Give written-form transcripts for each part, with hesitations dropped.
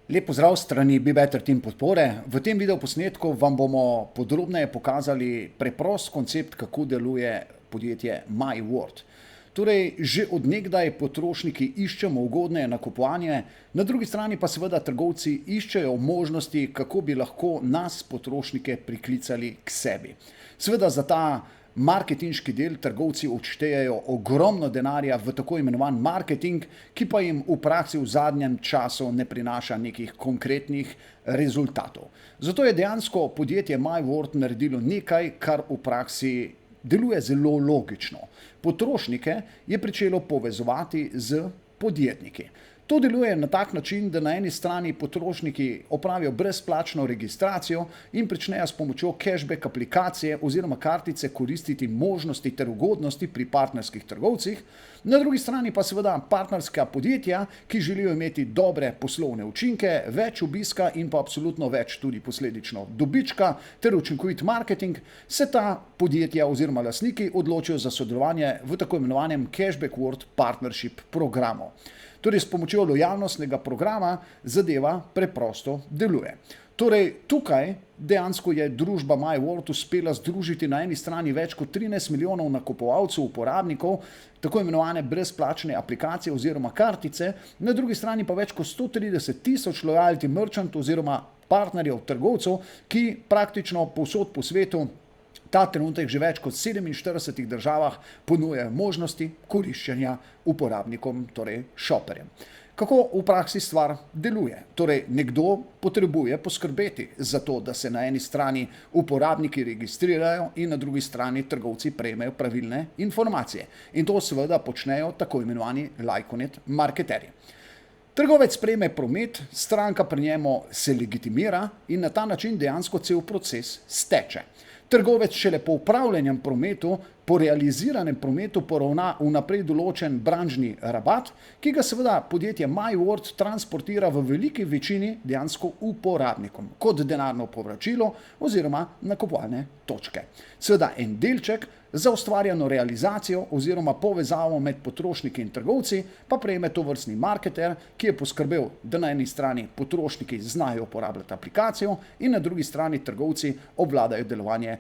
Lep pozdrav strani BeBetter Team podpore. V tem videoposnetku vam bomo podrobneje pokazali preprost koncept, kako deluje podjetje MyWord. Torej, že od nekdaj potrošniki iščemo ugodneje nakupovanje, na drugi strani pa seveda trgovci iščejo možnosti, kako bi lahko nas, potrošnike, priklicali k sebi. Seveda za ta marketinški del trgovci odštejejo ogromno denarja v tako imenovan marketing, ki pa jim v praksi v zadnjem času ne prinaša nekih konkretnih rezultatov. Zato je dejansko podjetje MyWord naredilo nekaj, kar v praksi deluje zelo logično. Potrošnike je pričelo povezovati z podjetniki. To deluje na tak način, da na eni strani potrošniki opravijo brezplačno registracijo in pričnejo s pomočjo cashback aplikacije oziroma kartice koristiti možnosti ter ugodnosti pri partnerskih trgovcih, na drugi strani pa seveda partnerska podjetja, ki želijo imeti dobre poslovne učinke, več obiska in pa absolutno več tudi posledično dobička ter učinkovit marketing, se ta podjetja oziroma lastniki odločijo za sodelovanje v tako imenovanem Cashback World Partnership programu. Torej, s pomočjo lojalnostnega programa zadeva preprosto deluje. Torej, tukaj dejansko je družba MyWord uspela združiti na eni strani več kot 13 milijonov nakupovalcev, uporabnikov, tako imenovane brezplačne aplikacije oziroma kartice, na drugi strani pa več kot 130 tisoč loyalty merchant oziroma partnerjev trgovcev, ki praktično povsod po svetu ta trenutek že več kot 47 državah ponujajo možnosti koriščenja uporabnikom, torej shopperjem. Kako v praksi stvar deluje? Torej, nekdo potrebuje poskrbeti za to, da se na eni strani uporabniki registrirajo in na drugi strani trgovci prejmejo pravilne informacije. In to seveda počnejo tako imenovani lajkonet marketerji. Trgovec prejme promet, stranka pri njemu se legitimira in na ta način dejansko cel proces steče. Trgovec šele po upravljenem prometu, po realiziranem prometu poravna vnaprej določen branžni rabat, ki ga seveda podjetje MyWord transportira v veliki večini dejansko uporabnikom, kot denarno povračilo oziroma nakupovalne točke. Seveda en delček za ustvarjeno realizacijo oziroma povezavo med potrošniki in trgovci pa prejme tovrstni marketer, ki je poskrbel, da na eni strani potrošniki znajo uporabljati aplikacijo in na drugi strani trgovci obvladajo delovanje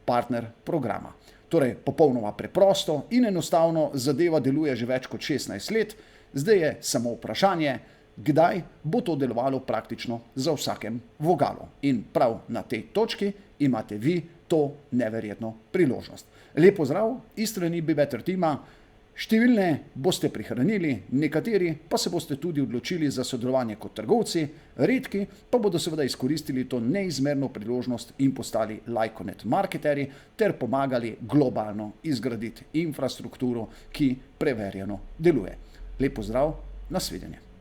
partner programa. Torej, popolnoma preprosto in enostavno zadeva deluje že več kot 16 let, zdaj je samo vprašanje, kdaj bo to delovalo praktično za vsakem vogalu. In prav na tej točki imate vi to neverjetno priložnost. Lep pozdrav iz strani BeBetter Teama. Številne boste prihranili, nekateri pa se boste tudi odločili za sodelovanje kot trgovci, redki pa bodo seveda izkoristili to neizmerno priložnost in postali lajkonet marketerji ter pomagali globalno izgraditi infrastrukturo, ki preverjeno deluje. Lep pozdrav, nasvidenje.